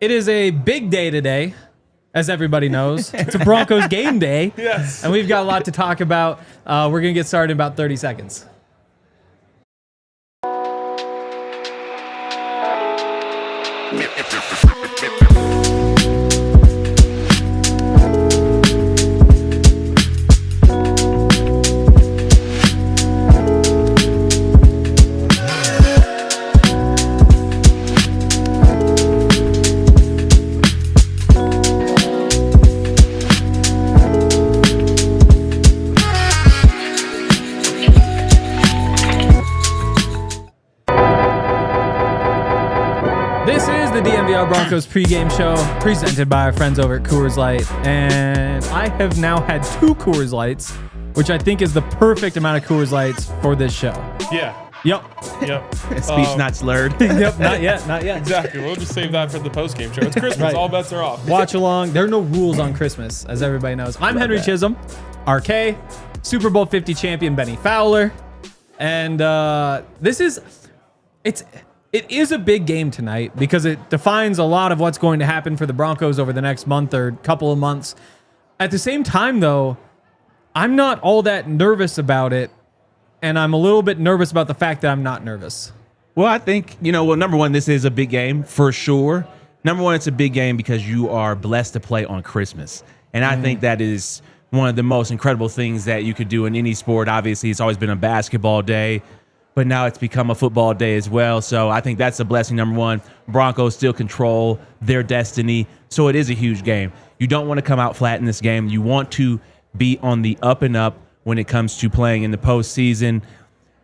It is a big day today, as everybody knows. It's a Broncos game day. Yes. And we've got a lot to talk about. We're going to get started in about 30 seconds. This is the DNVR Broncos pregame show presented by our friends over at Coors Light. And I have now had 2 Coors Lights, which I think is the perfect amount of Coors Lights for this show. Yeah. Yep. Speech not slurred. Yep. Not yet. Exactly. We'll just save that for the post-game show. It's Christmas. Right. All bets are off. Watch along. There are no rules on Christmas, as everybody knows. I'm Henry Chisholm, RK, Super Bowl 50 champion Bennie Fowler. And it is a big game tonight because it defines a lot of what's going to happen for the Broncos over the next month or couple of months. At the same time, though, I'm not all that nervous about it, and I'm a little bit nervous about the fact that I'm not nervous. Well, I think, number one, this is a big game for sure. Number one, it's a big game because you are blessed to play on Christmas. And I think that is one of the most incredible things that you could do in any sport. Obviously, it's always been a basketball day, but now it's become a football day as well. So I think that's a blessing, number one. Broncos still control their destiny, so it is a huge game. You don't want to come out flat in this game. You want to be on the up and up when it comes to playing in the postseason.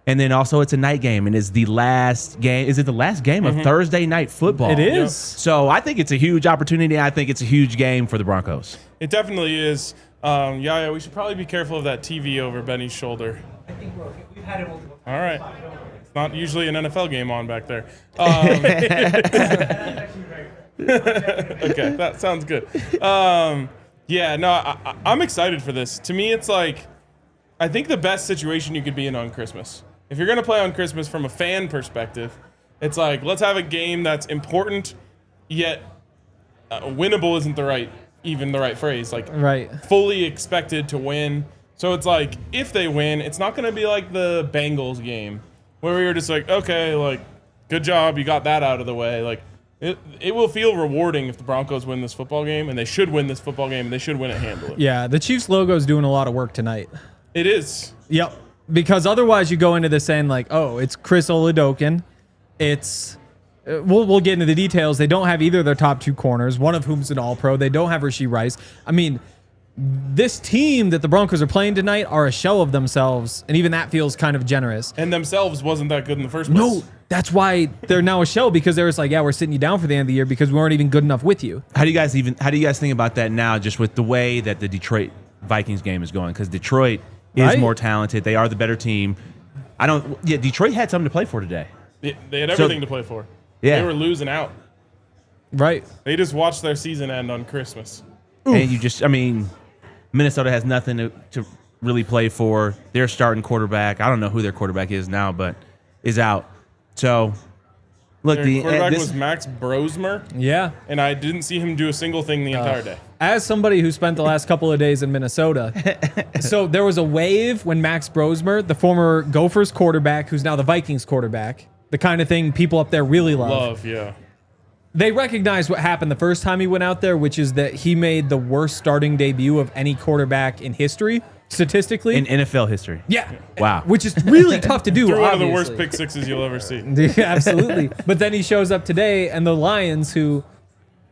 And then also it's a night game, and it's the last game. Is it the last game of Thursday night football? It is. Yep. So I think it's a huge opportunity. I think it's a huge game for the Broncos. It definitely is. Yeah, we should probably be careful of that TV over Benny's shoulder. I think we've had it multiple times. All right. It's not usually an NFL game on back there. Okay, that sounds good. I'm excited for this. To me, it's like, I think the best situation you could be in on Christmas. If you're going to play on Christmas from a fan perspective, it's like, let's have a game that's important, yet winnable isn't the right phrase. Like, Right. fully expected to win. So it's like, if they win, it's not going to be like the Bengals game where we were just like, okay, like, good job, you got that out of the way. Like, it will feel rewarding if the Broncos win this football game, and they should win this football game, and they should win it handily. Yeah, the Chiefs logo is doing a lot of work tonight. It is. Yep. Because otherwise you go into this saying like, oh, it's Chris Oladokun. It's we'll get into the details. They don't have either of their top 2 corners, one of whom's an all-pro. They don't have Rashee Rice. I mean, this team that the Broncos are playing tonight are a shell of themselves, and even that feels kind of generous. And themselves wasn't that good in the first place. No, that's why they're now a shell, because they're just like, yeah, we're sitting you down for the end of the year because we weren't even good enough with you. How do you guys think about that now, just with the way that the Detroit Vikings game is going? Because Detroit is more talented. They are the better team. Detroit had something to play for today. They had everything to play for. Yeah. They were losing out. Right. They just watched their season end on Christmas. And Minnesota has nothing to really play for. Their starting quarterback, I don't know who their quarterback is now, but is out. So, look, Their quarterback was Max Brosmer, Yeah. and I didn't see him do a single thing the entire day. As somebody who spent the last couple of days in Minnesota, so there was a wave when Max Brosmer, the former Gophers quarterback, who's now the Vikings quarterback, the kind of thing people up there really love. Yeah. They recognized what happened the first time he went out there, which is that he made the worst starting debut of any quarterback in history, statistically. in NFL history. Yeah. Wow. Which is really tough to do, Threw one of obviously. the worst pick sixes you'll ever see. Yeah, absolutely. But then he shows up today, and the Lions, who,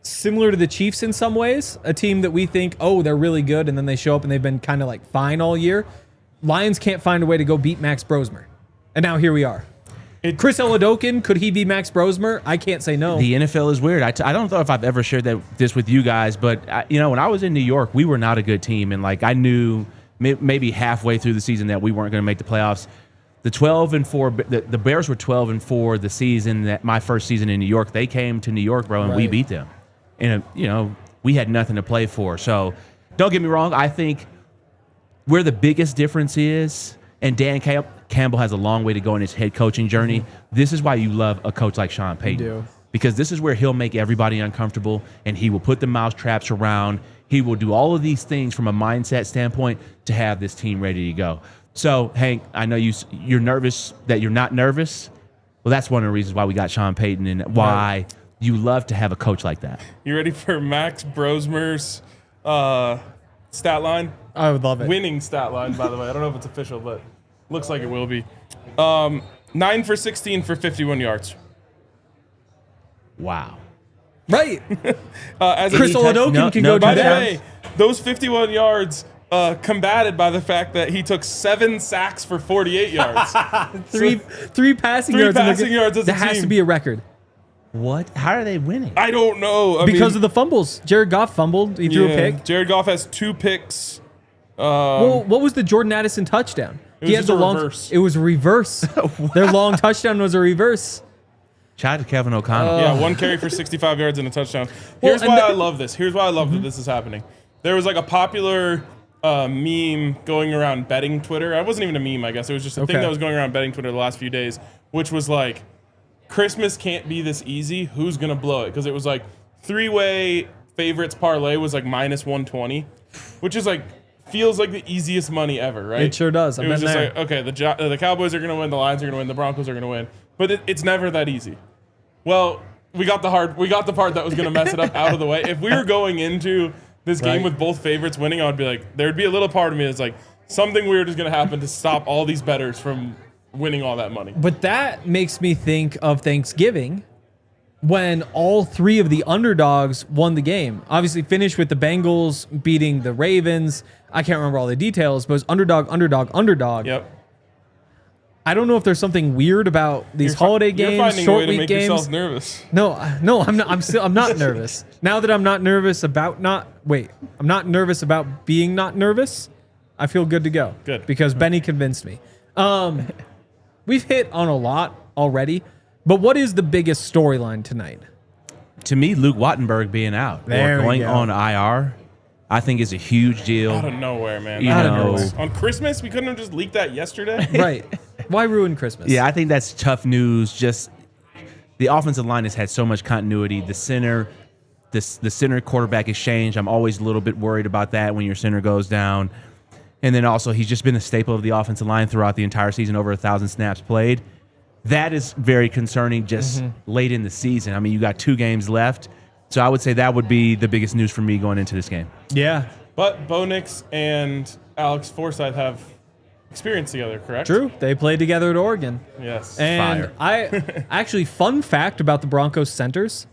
similar to the Chiefs in some ways, a team that we think, oh, they're really good, and then they show up and they've been kind of like fine all year. Lions can't find a way to go beat Max Brosmer. And now here we are. Chris Oladokun, could he be Max Brosmer? I can't say no. The NFL is weird. I don't know if I've ever shared this with you guys, but when I was in New York, we were not a good team, and like I knew maybe halfway through the season that we weren't going to make the playoffs. The 12-4, the Bears were 12-4 the season that my first season in New York. They came to New York, bro, and we beat them. And we had nothing to play for. So don't get me wrong. I think where the biggest difference is, and Dan Campbell has a long way to go in his head coaching journey. This is why you love a coach like Sean Payton. because this is where he'll make everybody uncomfortable, and he will put the mouse traps around. He will do all of these things from a mindset standpoint to have this team ready to go. So, Hank, I know you're nervous that you're not nervous. Well, that's one of the reasons why we got Sean Payton and why you love to have a coach like that. You ready for Max Brosmer's stat line? I would love it. Winning stat line, by the way. I don't know if it's official, but looks like it will be. 9 for 16 for 51 yards. Wow. Right. As Chris Oladokun can go do By the that. way, those 51 yards combated by the fact that he took 7 sacks for 48 yards. Three passing Three yards. passing yards as a that has team. to be a record What? How are they winning? I don't know. because of the fumbles. Jared Goff fumbled. He threw a pick. Jared Goff has 2 picks. Well, what was the Jordan Addison touchdown? It was just a reverse. It was a reverse. Their long touchdown was a reverse. Shout out to Kevin O'Connell. Yeah, 1 carry for 65 yards and a touchdown. Well, Here's and why I love this. Here's why I love that this is happening. There was like a popular meme going around betting Twitter. It wasn't even a meme, I guess. It was just a thing Okay. that was going around betting Twitter the last few days, which was like, Christmas can't be this easy. Who's going to blow it? Because it was like 3-way favorites parlay was like minus 120, which is like, feels like the easiest money ever, right? It sure does. I've It was been just there. like, okay, the Cowboys are going to win, the Lions are going to win, the Broncos are going to win. But it's never that easy. Well, we got the part that was going to mess it up out of the way. If we were going into this game Right. with both favorites winning, I would be like, there'd be a little part of me that's like, something weird is going to happen to stop all these bettors from winning all that money. But that makes me think of Thanksgiving when all 3 of the underdogs won the game. Obviously finished with the Bengals beating the Ravens. I can't remember all the details, but it was underdog. Yep. I don't know if there's something weird about these holiday You're games, finding a short way to week make games. yourself nervous. No, I'm not. I'm not nervous. Now that I'm not nervous about I'm not nervous about being not nervous. I feel good to go. Good. Because Benny convinced me. We've hit on a lot already, but what is the biggest storyline tonight? To me, Luke Wattenberg being out There or we going go. on IR, I think is a huge deal. Out of nowhere, man. You Out of know- nowhere. On Christmas, we couldn't have just leaked that yesterday. Right. Why ruin Christmas? Yeah, I think that's tough news. Just the offensive line has had so much continuity. The center quarterback exchange, I'm always a little bit worried about that when your center goes down. And then also, he's just been a staple of the offensive line throughout the entire season, over 1,000 snaps played. That is very concerning just late in the season. I mean, you got 2 games left. So I would say that would be the biggest news for me going into this game. Yeah. But Bo Nix and Alex Forsythe have experience together, correct? True. They played together at Oregon. Yes. And Fire. actually, fun fact about the Broncos centers,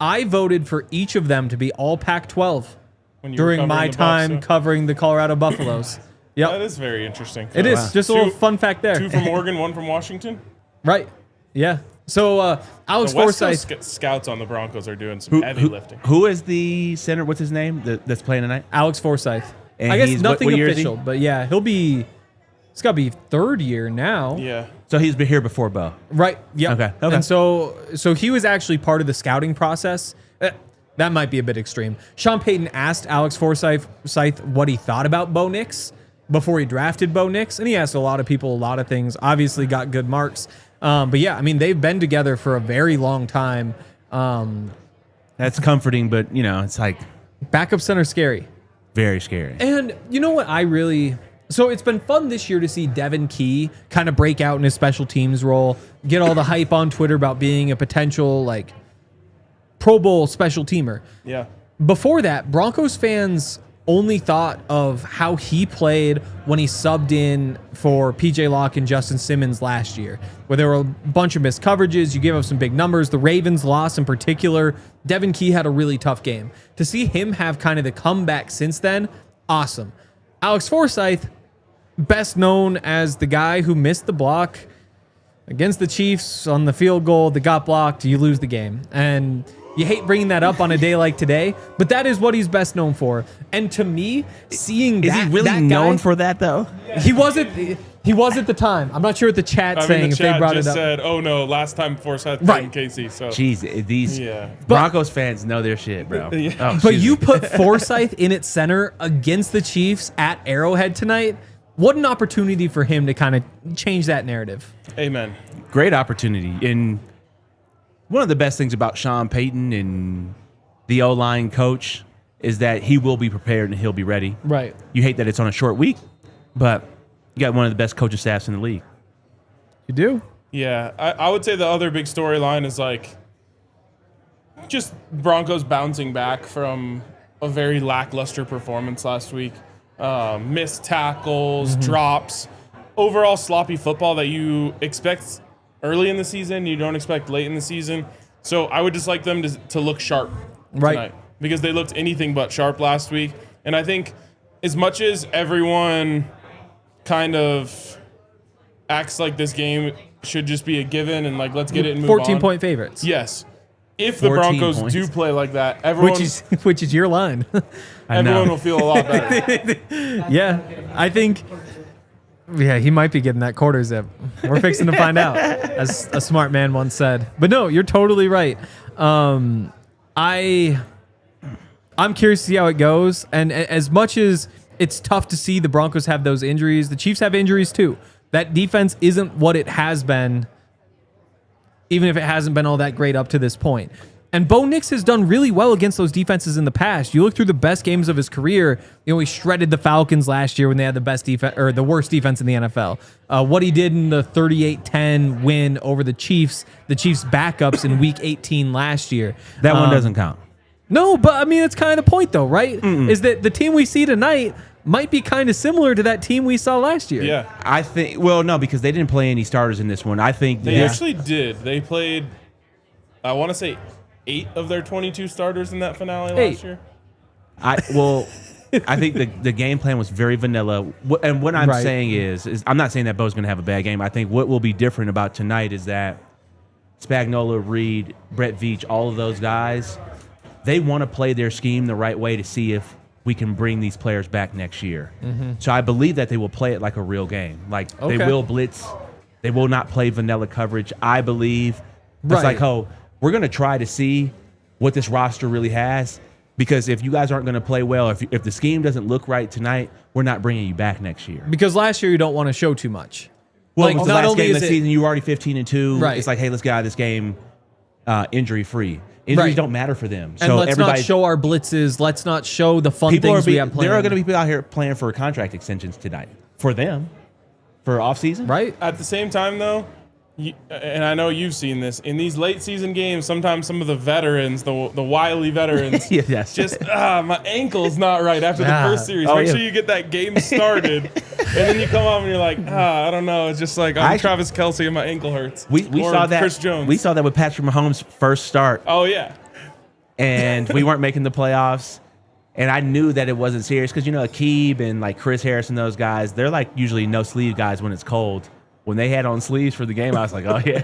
I voted for each of them to be all Pac-12 When you were during covering my the Bucs, time so- covering the Colorado Buffaloes. That Yep. is very interesting. It is. wow. Just a little fun fact there. 2 from Oregon, 1 from Washington. Right. Yeah. So Alex The West Forsythe, Coast scouts on the Broncos are doing some heavy lifting. Who is the center? What's his name that's playing tonight? Alex Forsythe. And I guess he's- nothing what year is he? official, but yeah, it's got to be 3rd year now. Yeah. So he's been here before Bo. Right. Yeah. Okay. And so he was actually part of the scouting process. That might be a bit extreme. Sean Payton asked Alex Forsythe what he thought about Bo Nix before he drafted Bo Nix, and he asked a lot of people a lot of things. Obviously, got good marks. But yeah, I mean, they've been together for a very long time. That's comforting, but it's like Backup center scary. very scary. And you know what so it's been fun this year to see Devin Key kind of break out in his special teams role, get all the hype on Twitter about being a potential like Pro Bowl special teamer. Yeah. Before that, Broncos fans only thought of how he played when he subbed in for PJ Locke and Justin Simmons last year, where there were a bunch of missed coverages. You gave up some big numbers. The Ravens lost in particular. Devin Key had a really tough game. To see him have kind of the comeback since then, awesome. Alex Forsythe, best known as the guy who missed the block against the Chiefs on the field goal that got blocked. You lose the game. And you hate bringing that up on a day like today, but that is what he's best known for. And to me, seeing Is that, he really that known guy, for that though? He wasn't at the time. I'm not sure what the chat saying the if they chat brought just it up. said, "Oh no, last time Forsythe played Right. in KC." So Jeez, these Yeah. Broncos fans know their shit, bro. Yeah. Oh, But excuse you me. put Forsythe in at center against the Chiefs at Arrowhead tonight. What an opportunity for him to kind of change that narrative. amen. Great opportunity. And one of the best things about Sean Payton and the O-line coach is that he will be prepared and he'll be ready. Right. You hate that it's on a short week, but you got one of the best coaching staffs in the league. You do? Yeah, I would say the other big storyline is like just Broncos bouncing back from a very lackluster performance last week. Missed tackles, drops, overall sloppy football that you expect early in the season, you don't expect late in the season. So I would just like them to look sharp tonight because they looked anything but sharp last week. And I think as much as everyone kind of acts like this game should just be a given and like let's get it and move 14-point favorites. Yes. If the 14 Broncos points. do play like that, everyone Which is your line. everyone will feel a lot better. Yeah, I think. Yeah, he might be getting that quarter zip. We're fixing to find out, as a smart man once said. But no, you're totally right. I'm curious to see how it goes. And as much as it's tough to see the Broncos have those injuries, the Chiefs have injuries too. That defense isn't what it has been, even if it hasn't been all that great up to this point. And Bo Nix has done really well against those defenses in the past. You look through the best games of his career, he shredded the Falcons last year when they had the best defense or the worst defense in the NFL. What he did in the 38-10 win over the Chiefs backups in week 18 last year. That one doesn't count. No, but I mean, it's kind of the point though, right? Is that the team we see tonight might be kind of similar to that team we saw last year. Yeah. I think, well, no, because they didn't play any starters in this one. I think They actually did. They played, I want to say, 8 of their 22 starters in that finale last year. I think the game plan was very vanilla. And what I'm saying is I'm not saying that Bo's going to have a bad game. I think what will be different about tonight is that Spagnuolo, Reed, Brett Veach, all of those guys, they want to play their scheme the right way to see if we can bring these players back next year. So I believe that they will play it like a real game. Like they will blitz. They will not play vanilla coverage. I believe it's like, oh, we're going to try to see what this roster really has, because if you guys aren't going to play well, if the scheme doesn't look right tonight, we're not bringing you back next year. Because last year you don't want to show too much. Well, Like, it was the not last only game of is the it- season, you were already 15-2. Right. It's like, hey, let's get out of this game injury-free. Injuries don't matter for them. And So let's not everybody, show our blitzes. Let's not show the fun people things we have planned. there are going to be people out here playing for contract extensions tonight for them, for off-season. Right? At the same time, though, and I know you've seen this, in these late season games, sometimes some of the veterans, the wily veterans, Yes. just, my ankle's not right after the first series. Make sure you get that game started. And then you come home and you're like, I don't know. It's just like, I'm Travis Kelce and my ankle hurts. We Or saw that. Chris Jones. We saw that with Patrick Mahomes' first start. Oh, yeah. And we weren't making the playoffs. And I knew that it wasn't serious because, Akib and like Chris Harris and those guys, they're like usually no sleeve guys when it's cold. When they had on sleeves for the game, I was like, oh, yeah,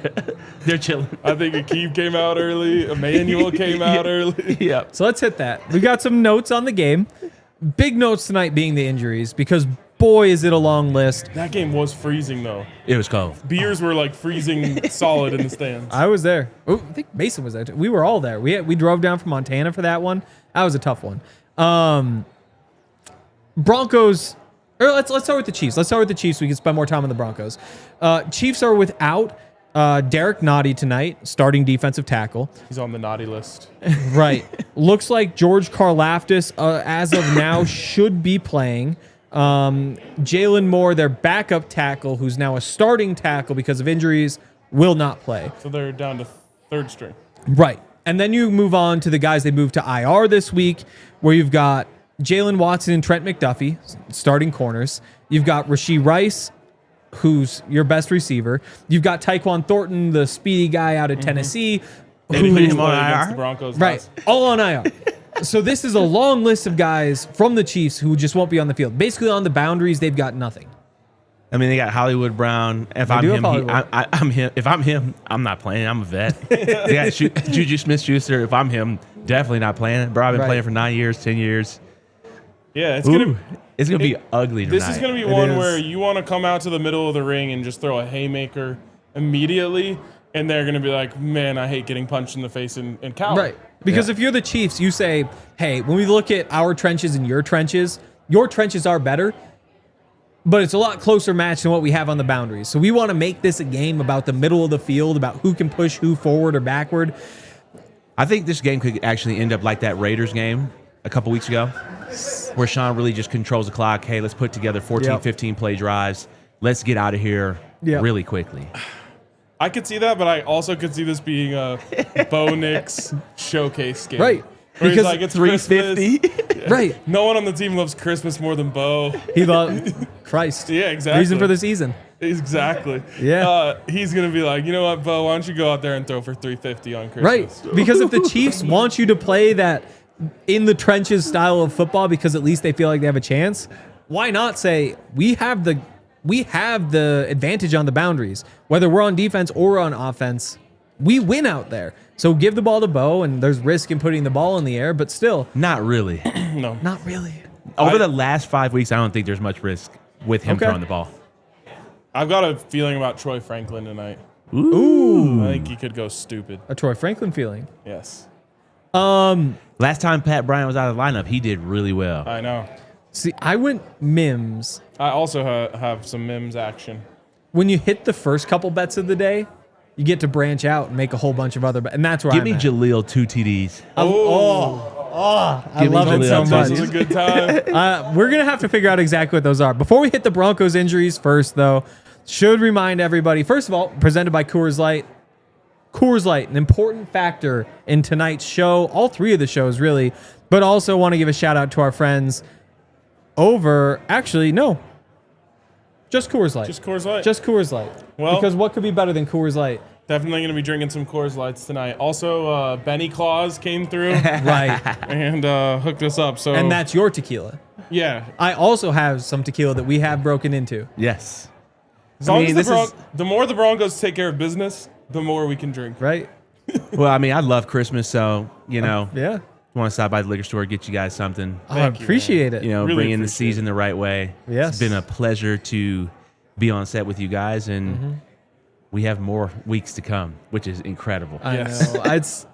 they're chilling. I think Akib came out early. Emmanuel came out early. Yeah. So let's hit that. We got some notes on the game. Big notes tonight being the injuries, because boy, is it a long list. That game was freezing, though. It was cold. Beers were like freezing solid in the stands. I was there. Oh, I think Mason was there too. We were all there. We drove down from Montana for that one. That was a tough one. Broncos. Or let's start with the Chiefs. We can spend more time on the Broncos. Chiefs are without Derek Nottie tonight, starting defensive tackle. He's on the naughty list. Right. Looks like George Karlaftis, as of now, should be playing. Jalen Moore, their backup tackle, who's now a starting tackle because of injuries, will not play. So they're down to third string. Right. And then you move on to the guys they moved to IR this week, where you've got Jalen Watson and Trent McDuffie, starting corners. You've got Rashee Rice, who's your best receiver. You've got Tyquan Thornton, the speedy guy out of Tennessee. They put him on Against IR? the Broncos. Right. All on IR. So this is a long list of guys from the Chiefs who just won't be on the field. Basically, on the boundaries, they've got nothing. I mean, they got Hollywood Brown. If I'm do have him, Hollywood. I'm him. If I'm him, I'm not playing. I'm a vet. They got Juju Smith-Schuster. If I'm him, definitely not playing. Bro, I've been Right. playing for 9 years, 10 years. Yeah, it's Ooh, gonna. it's gonna be ugly tonight. This is gonna be one is. where you want to come out to the middle of the ring and just throw a haymaker immediately, and they're gonna be like, "Man, I hate getting punched in the face and cower." Right. Because if you're the Chiefs, you say, hey, when we look at our trenches and your trenches are better. but it's a lot closer match than what we have on the boundaries. So we want to make this a game about the middle of the field, about who can push who forward or backward. I think this game could actually end up like that Raiders game a couple weeks ago, where Sean really just controls the clock. Hey, let's put together 14, 15 play drives. Let's get out of here really quickly. I could see that, but I also could see this being a Bo Nix showcase game. Right. Where Because he's like, it's 350. Christmas. Right. No one on the team loves Christmas more than Bo. He loved Christ. Yeah, exactly. Reason for the season. Exactly. Yeah. He's going to be like, you know what, Bo, why don't you go out there and throw for 350 on Christmas? Right. Because if the Chiefs want you to play that in the trenches style of football because at least they feel like they have a chance, why not say we have the advantage on the boundaries, whether we're on defense or on offense, we win out there. So give the ball to Bo, and there's risk in putting the ball in the air, but still. Not really. No. Not really. Over the last 5 weeks, I don't think there's much risk with him throwing the ball. I've got a feeling about Troy Franklin tonight. Ooh. I think he could go stupid. A Troy Franklin feeling. Yes. Last time Pat Bryant was out of the lineup, he did really well. I know. See, I went Mims. I also have some Mims action. When you hit the first couple bets of the day, you get to branch out and make a whole bunch of other bets. And that's where Give I'm me at. Jaleel 2 TDs. I Give me love it Jaleel so too. much. This is a good time. We're going to have to figure out exactly what those are. Before we hit the Broncos injuries first, though, should remind everybody, first of all, presented by Coors Light. Coors Light, an important factor in tonight's show, all three of the shows, really. But also want to give a shout out to our friends over, actually, no. Just Coors Light. Just Coors Light. Just Coors Light. Well- because what could be better than Coors Light? Definitely going to be drinking some Coors Lights tonight. Also, Benny Claus came through Right. and hooked us up. So And that's your tequila. yeah. I also have some tequila that we have broken into. Yes. As long as this is- the more the Broncos take care of business, the more we can drink. Right? Well, I mean, I love Christmas, so, you know, Yeah. want to stop by the liquor store, get you guys something. I Thank you, appreciate it. You know, Really bring in the appreciate season the right way. Yes. It's been a pleasure to be on set with you guys, and we have more weeks to come, which is incredible. I Yes. know. It's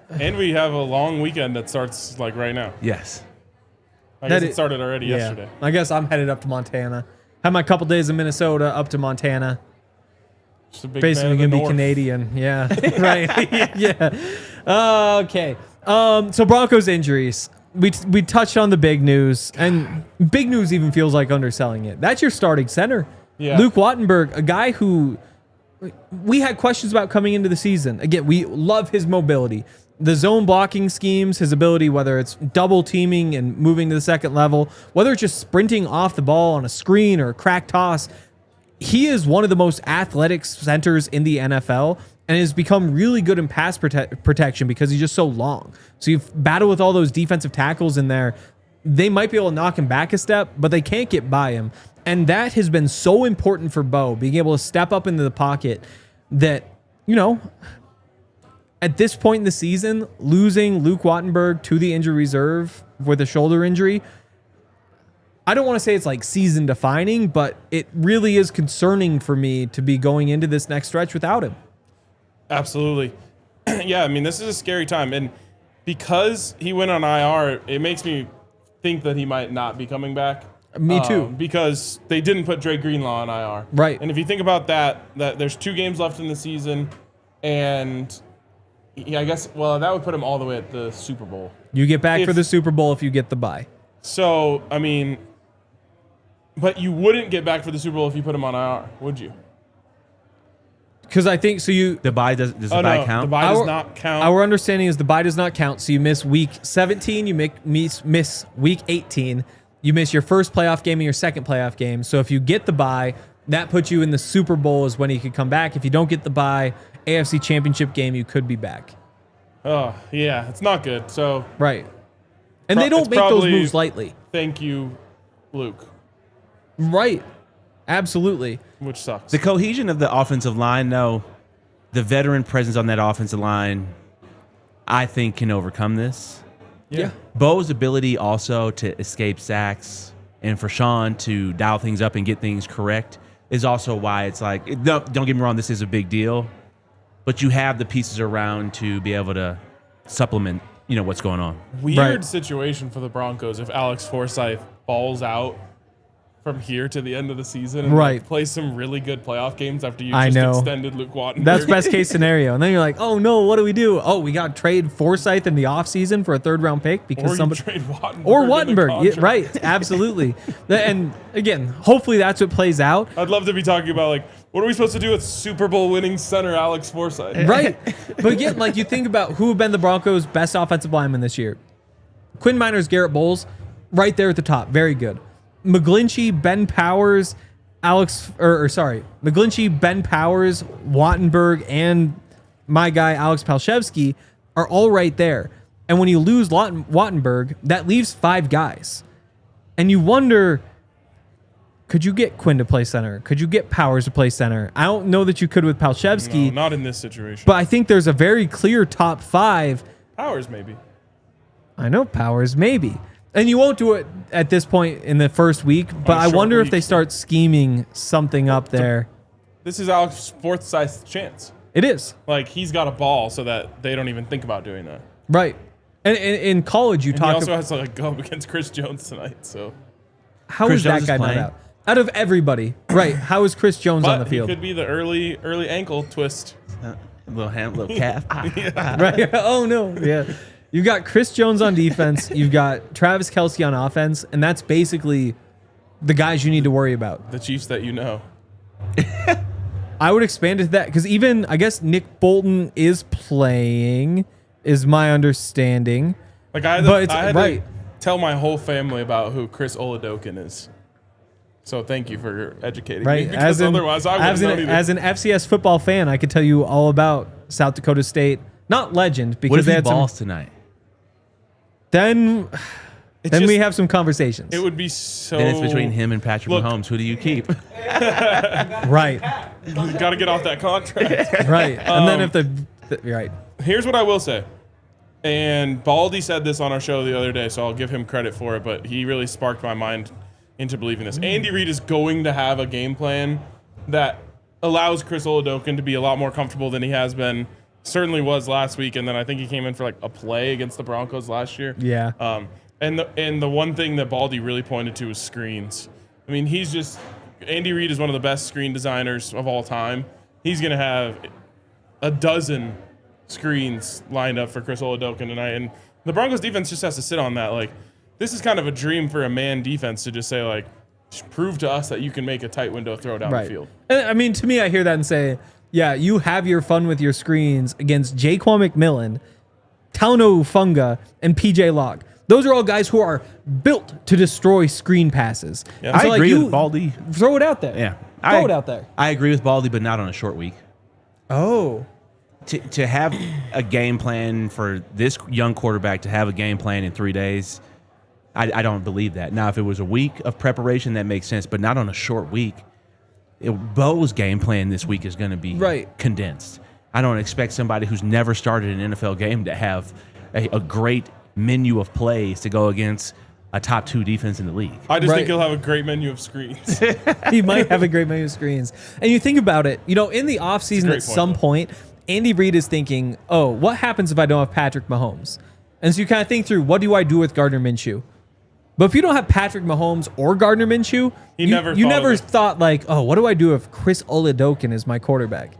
And we have a long weekend that starts like right now. Yes. I guess That it started already yesterday. I guess I'm headed up to Montana. Had my couple days in Minnesota, up to Montana. Just a big Basically fan of the gonna be North. Canadian. Yeah. Right. Yeah. Okay. So Broncos injuries. We touched on the big news, and big news even feels like underselling it. That's your starting center. Yeah. Luke Wattenberg, a guy who we had questions about coming into the season. Again, we love his mobility. The zone blocking schemes, his ability, whether it's double teaming and moving to the second level, whether it's just sprinting off the ball on a screen or a crack toss, he is one of the most athletic centers in the NFL and has become really good in pass protection because he's just so long. So you battle with all those defensive tackles in there. They might be able to knock him back a step, but they can't get by him. And that has been so important for Bo, being able to step up into the pocket that, you know, at this point in the season, losing Luke Wattenberg to the injury reserve with a shoulder injury, I don't want to say it's like season defining, but it really is concerning for me to be going into this next stretch without him. Absolutely. Yeah, I mean, this is a scary time. And because he went on IR, it makes me think that he might not be coming back. Me too. Because they didn't put Dre Greenlaw on IR. Right. And if you think about that there's 2 games left in the season, and I guess, well, that would put him all the way at the Super Bowl. You get back for If- the Super Bowl if you get the bye. So, I mean, but you wouldn't get back for the Super Bowl if you put him on IR, would you? Because I think so. The bye does the bye count? The bye does not count. Our understanding is the bye does not count. So you miss week 17, you miss week 18, you miss your first playoff game and your second playoff game. So if you get the bye, that puts you in the Super Bowl is when he could come back. If you don't get the bye, AFC Championship game, you could be back. Oh, yeah, it's not good. So Right. And they don't it's make those probably- moves lightly. thank you, Luke, Right. Absolutely. which sucks. The cohesion of the offensive line, though, the veteran presence on that offensive line, I think can overcome this. Yeah. Bo's ability also to escape sacks and for Sean to dial things up and get things correct is also why it's like, don't get me wrong, this is a big deal, but you have the pieces around to be able to supplement, you know, what's going on. Weird Right. situation for the Broncos if Alex Forsythe balls out from here to the end of the season and Right. like, play some really good playoff games after you I just know. extended Luke Wattenberg. That's best case scenario. And then you're like, oh no, what do we do? Oh, we got to trade Forsythe in the offseason for a 3rd round pick because or somebody. you trade Wattenberg. Or in the Wattenberg. Yeah, contract. right. Absolutely. And again, hopefully that's what plays out. I'd love to be talking about like, what are we supposed to do with Super Bowl winning center Alex Forsythe? Right. But again, like you think about who have been the Broncos' best offensive linemen this year. Quinn Miners, Garrett Bowles, right there at the top. Very good. McGlinchey, Ben Powers, McGlinchey, Ben Powers, Wattenberg, and my guy Alex Palshevsky are all right there. And when you lose Wattenberg, that leaves 5 guys. And you wonder, could you get Quinn to play center? Could you get Powers to play center? I don't know that you could with Palshevsky, No, not in this situation. but I think there's a very clear top 5. Powers maybe. I know Powers, maybe. And you won't do it at this point in the first week, but I short wonder if week. they start scheming something up there. This is Alex Forsythe's chance. It is. Like he's got a ball so that they don't even think about doing that. Right. And in college, you And he talk also about has to like go up against Chris Jones tonight. So, how Chris is that Jones guy is not playing. out? Out of everybody, right? How is Chris Jones on the but he field? could be the early ankle twist. Little calf. Right? Oh no, yeah. You've got Chris Jones on defense. You've got Travis Kelce on offense, and that's basically the guys you need to worry about. The Chiefs that you know. I would expand it to that because even I guess Nick Bolton is playing, is my understanding. Like I had right. to tell my whole family about who Chris Oladokin is. So thank you for educating me. Right. Because otherwise I wouldn't know either. As an FCS football fan, I could tell you all about South Dakota State. Not legend What because if they he had some. balls tonight? Then It's we just- have some conversations. It would be so. Then it's between him and Patrick Look. Mahomes. Who do you keep? Right. Got to get off that contract. Right. And then if you're right. Here's what I will say. And Baldy said this on our show the other day, so I'll give him credit for it, but he really sparked my mind into believing this. Andy Reid is going to have a game plan that allows Chris Oladokin to be a lot more comfortable than he has been. Certainly was last week, and then I think he came in for like a play against the Broncos last year. Yeah. And the one thing that Baldy really pointed to was screens. I mean, Andy Reid is one of the best screen designers of all time. He's going to have a dozen screens lined up for Chris Oladokin tonight, and the Broncos defense just has to sit on that. Like, this is kind of a dream for a man defense to just say, like, prove to us that you can make a tight window throw down the field. And, I mean, to me, I hear that and say, yeah, you have your fun with your screens against Jaquan McMillan, Talano Funga, and PJ Locke. Those are all guys who are built to destroy screen passes. Yeah. And I so, agree you with Baldy. Throw it out there. Yeah. Throw it out there. I agree with Baldy, but not on a short week. Oh. To have a game plan for this young quarterback to have a game plan in 3 days, I don't believe that. Now, if it was a week of preparation, that makes sense, but not on a short week. Bo's game plan this week is going to be condensed. I don't expect somebody who's never started an NFL game to have a great menu of plays to go against a top 2 defense in the league. I just think he'll have a great menu of screens. He might have a great menu of screens. And you think about it, in the offseason at some point, Andy Reid is thinking, oh, what happens if I don't have Patrick Mahomes? And so you kind of think through, what do I do with Gardner Minshew? But if you don't have Patrick Mahomes or Gardner Minshew, you never thought like, oh, what do I do if Chris Oladokin is my quarterback?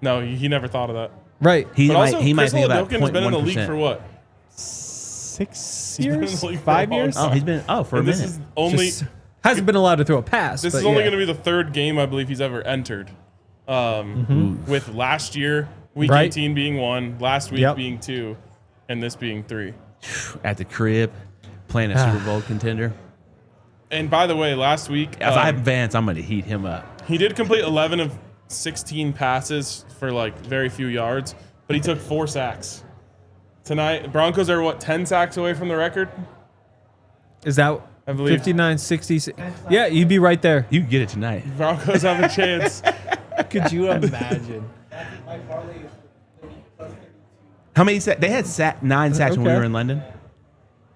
No, he never thought of that. Right. He But might Chris think about Oladokin has been in the league 0.1%. for what? 6 been in years? the league for 5 a long years? time. Oh, he's been for a And this minute. is only Hasn't been allowed to throw a pass. this but is only yeah. going to be the 3rd game I believe he's ever entered. With last year, week Right. 18 being 1, last week Yep. being 2, and this being 3. At the crib, playing a Super Bowl contender. And by the way, last week If I have Vance, I'm going to heat him up. he did complete 11 of 16 passes for like very few yards, but he took 4 sacks. Tonight, Broncos are 10 sacks away from the record? Is that I believe. 59, 60? Yeah, you'd be right there. You can get it tonight. Broncos have a chance. Could you imagine? How many sacks? They had 9 sacks when we Okay. were in London.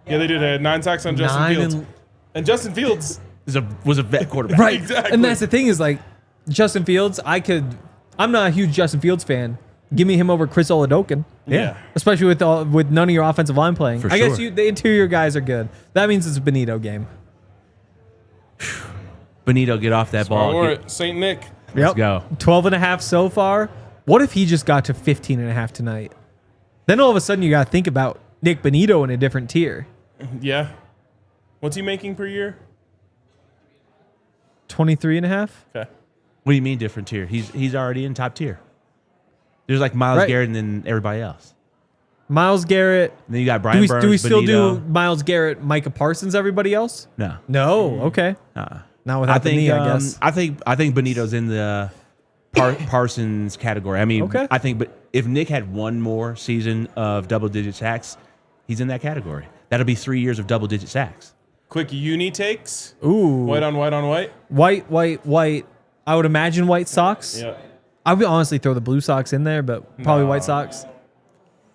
Yeah, they did. They had 9 sacks on Justin 9 Fields. and- And Justin Fields, Was a vet quarterback. Right. Exactly. And that's the thing is like Justin Fields, I'm not a huge Justin Fields fan. Give me him over Chris Oladokin. Yeah. Especially with none of your offensive line playing. For I guess sure. the interior guys are good. That means it's a Benito game. Benito get off that ball. Or St. Nick. Yep. go. 12.5 so far. What if he just got to 15.5 tonight? Then all of a sudden you got to think about Nick Benito in a different tier. Yeah. What's he making per year? 23.5. Okay. What do you mean different tier? He's already in top tier. There's like Myles Right. Garrett and then everybody else. Myles Garrett. And then you got Brian Burns. Do we still Benito. do Myles Garrett, Micah Parsons, everybody else? No. No. Okay. Not without the knee, I guess. I think Benito's in the Parsons category. I mean, Okay. I think, but if Nick had one more season of double-digit sacks, he's in that category. That'll be 3 years of double-digit sacks. Quick uni takes. Ooh. White on white on white. White. I would imagine white socks. Yeah. I would honestly throw the blue socks in there, but probably No. White socks.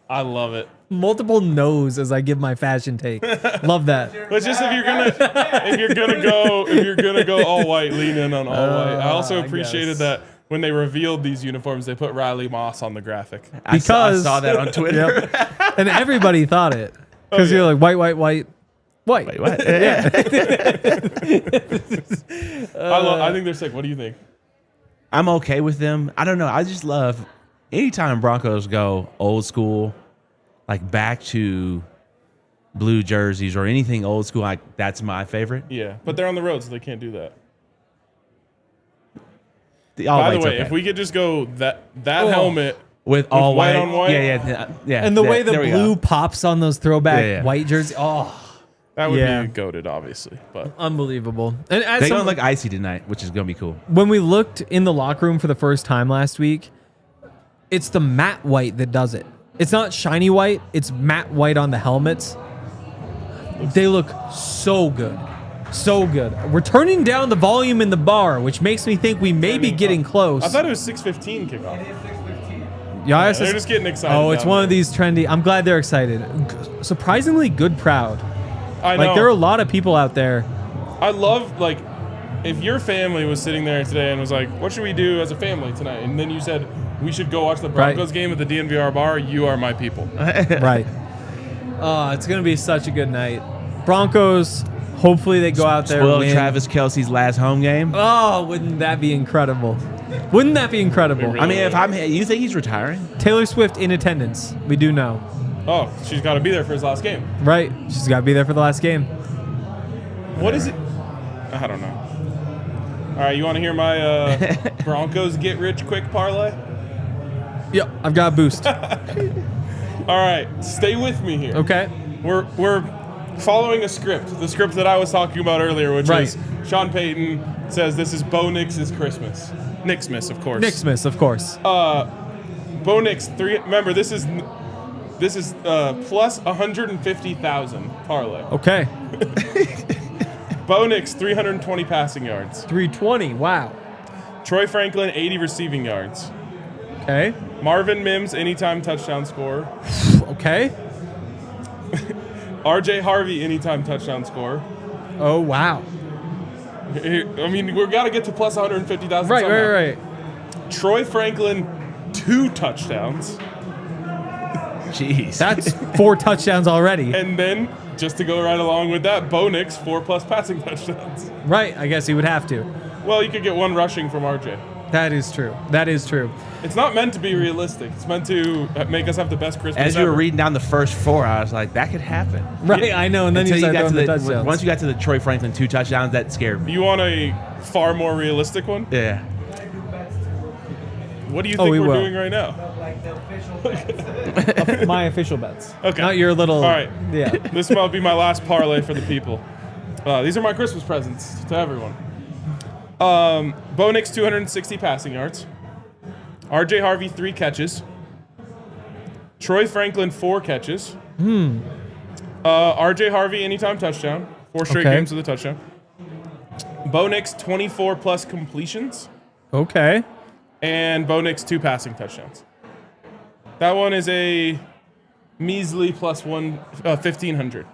I love it. Multiple no's as I give my fashion take. Love that. But just if you're gonna go all white, lean in on all white. I also I appreciated guess. that when they revealed these uniforms, they put Riley Moss on the graphic. I Because- saw that on Twitter. Yep. And everybody thought it. Because yeah. you're like, white. Wait, what? I think they're sick. What do you think? I'm okay with them. I don't know. I just love anytime Broncos go old school, like back to blue jerseys or anything old school. Like that's my favorite. Yeah, but they're on the road, so they can't do that. All By the white's way, okay. if we could just go that Oh. helmet with all white white on white? yeah. And the way the there we blue go. pops on those throwback Yeah. white jerseys. Oh, that would Yeah. be goated, obviously. But unbelievable. And as They're some, gonna look icy tonight, which is gonna be cool. when we looked in the locker room for the first time last week, it's the matte white that does it. It's not shiny white. It's matte white on the helmets. They look so good. So good. We're turning down the volume in the bar, which makes me think we may be getting close. I thought it was 6:15 kickoff. Yeah, They're just getting excited. oh, it's down one of there. these trendy. I'm glad they're excited. Surprisingly good crowd. I know. Like there are a lot of people out there. I love, like, if your family was sitting there today and was like, what should we do as a family tonight? And then you said, we should go watch the Broncos game at the DNVR bar. You are my people. Right. Oh, it's going to be such a good night. Broncos, hopefully they go out there and Spoil win. Travis Kelce's last home game. Oh, wouldn't that be incredible? Wouldn't that be incredible? It I mean, if I'm, you think he's retiring? Taylor Swift in attendance. We do know. Oh, she's got to be there for his last game. Right. She's got to be there for the last game. What is it? I don't know. All right, you want to hear my Broncos get rich quick parlay? Yep. I've got a boost. All right, stay with me here. Okay. We're following a script, the script that I was talking about earlier, which Right. is Sean Payton says this is Bo Nix's Christmas. Nixmas, of course. Nick Smith, of course. Bo Nix three. Remember, this is plus 150,000 parlay. Okay. Bo Nix 320 passing yards. 320. Wow. Troy Franklin 80 receiving yards. Okay. Marvin Mims anytime touchdown score. Okay. RJ Harvey anytime touchdown score. Oh, wow. I mean, we've got to get to plus 150,000. Right. Troy Franklin 2 touchdowns. Jeez. That's 4 touchdowns already. And then, just to go right along with that, Bo Nix 4+ passing touchdowns. Right. I guess he would have to. Well, you could get 1 rushing from RJ. That is true. That is true. It's not meant to be realistic. It's meant to make us have the best Christmas As you ever. were reading down the first 4, I was like, that could happen. Right. I know. And then Until you you start got to throwing the the touchdowns. once you got to the Troy Franklin 2 touchdowns, that scared me. You want a far more realistic one? Yeah. What do you Oh, think we we're will. doing right now? Like the official bets. My official bets. Okay. Not your little. All right. Yeah. This might be my last parlay for the people. These are my Christmas presents to everyone. Bo Nix 260 passing yards. RJ Harvey 3 catches. Troy Franklin 4 catches. RJ Harvey anytime touchdown. 4 straight Okay. games with a touchdown. Bo Nix 24+ completions. Okay. And Bo Nix 2 passing touchdowns. That one is a measly plus 1,500.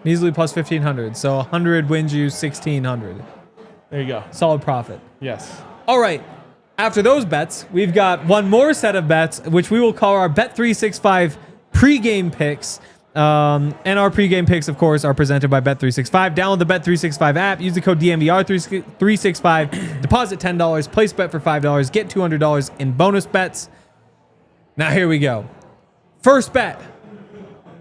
Measly plus 1,500. So 100 wins you 1,600. There you go. Solid profit. Yes. All right. After those bets, we've got one more set of bets, which we will call our Bet365 pregame picks. And our pregame picks, of course, are presented by Bet365. Download the Bet365 app. Use the code DNVR365. Deposit $10. Place bet for $5. Get $200 in bonus bets. Now, here we go. First bet.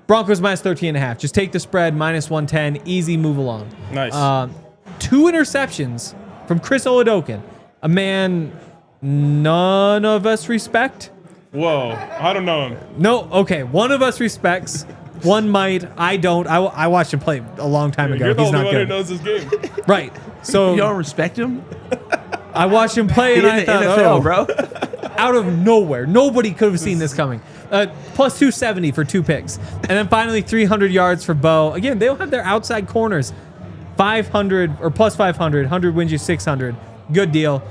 Broncos minus 13.5. Just take the spread, minus 110. Easy, move along. Nice. 2 interceptions from Chris Oladokun, a man none of us respect. Whoa, I don't know him. No, okay. One of us respects. One might. I don't. I watched him play a long time ago. You're the He's only not one who good. knows this game. Right. So You don't respect him? I watched him play, and In I the thought, NFL, oh, bro. out of nowhere, nobody could have seen this coming. Plus 270 for 2 picks, and then finally 300 yards for Bo. Again, they don't have their outside corners. 500 or plus 500. 100 wins you 600. Good deal.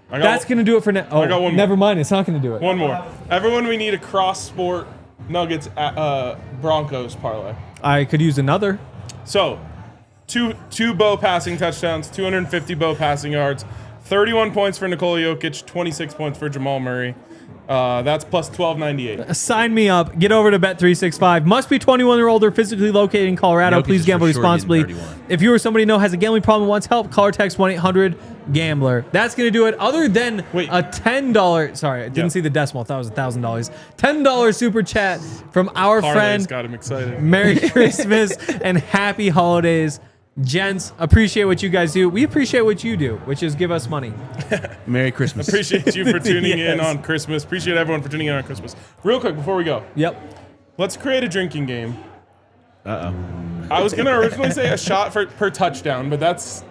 That's going to do it for now. Oh, I got one more. never mind. It's not going to do it. One more. Everyone, we need a cross-sport Nuggets Broncos parlay. I could use another. So, two Bo passing touchdowns, 250 Bo passing yards, 31 points for Nikola Jokic, 26 points for Jamal Murray. That's plus 1298. Sign me up. Get over to Bet365. Must be 21 or older, physically located in Colorado. Jokic Please is gamble for sure responsibly. getting 31. If you or somebody you know has a gambling problem and wants help, call or text 1-800-GAMBLER. That's going to do it. Other than Wait. a $10, sorry, I didn't see the decimal. I thought it was $1,000. $10 super chat from our Parlay's friend. got him excited. Merry Christmas and happy holidays. Gents, appreciate what you guys do. We appreciate what you do, which is give us money. Merry Christmas. Appreciate you for tuning in Yes. on Christmas. Appreciate everyone for tuning in on Christmas. Real quick before we go, Yep. let's create a drinking game. Uh-oh. I was gonna originally say a shot per touchdown, but that's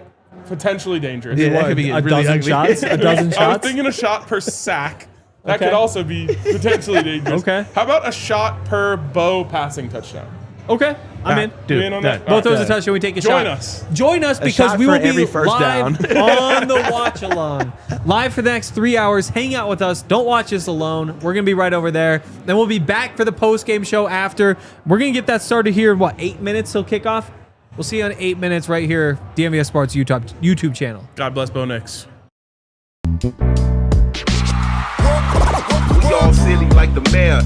potentially dangerous. Yeah, that What, could be a really dozen ugly. shots? A dozen I was shots? thinking a shot per sack. That Okay. could also be potentially dangerous. Okay. How about a shot per Bo passing touchdown? Okay, I'm in. Dude, You in on that? done. Both those Okay. a touchdown. We take a Join shot. us. Join us because shot we for will be every first live down. on the watch along. Live for the next 3 hours. Hang out with us. Don't watch us alone. We're gonna be right over there. Then we'll be back for the post game show after. We're gonna get that started here in 8 minutes till kickoff. We'll see you in 8 minutes right here, DNVR Sports YouTube channel. God bless Bo Nix. We all silly like the mayor.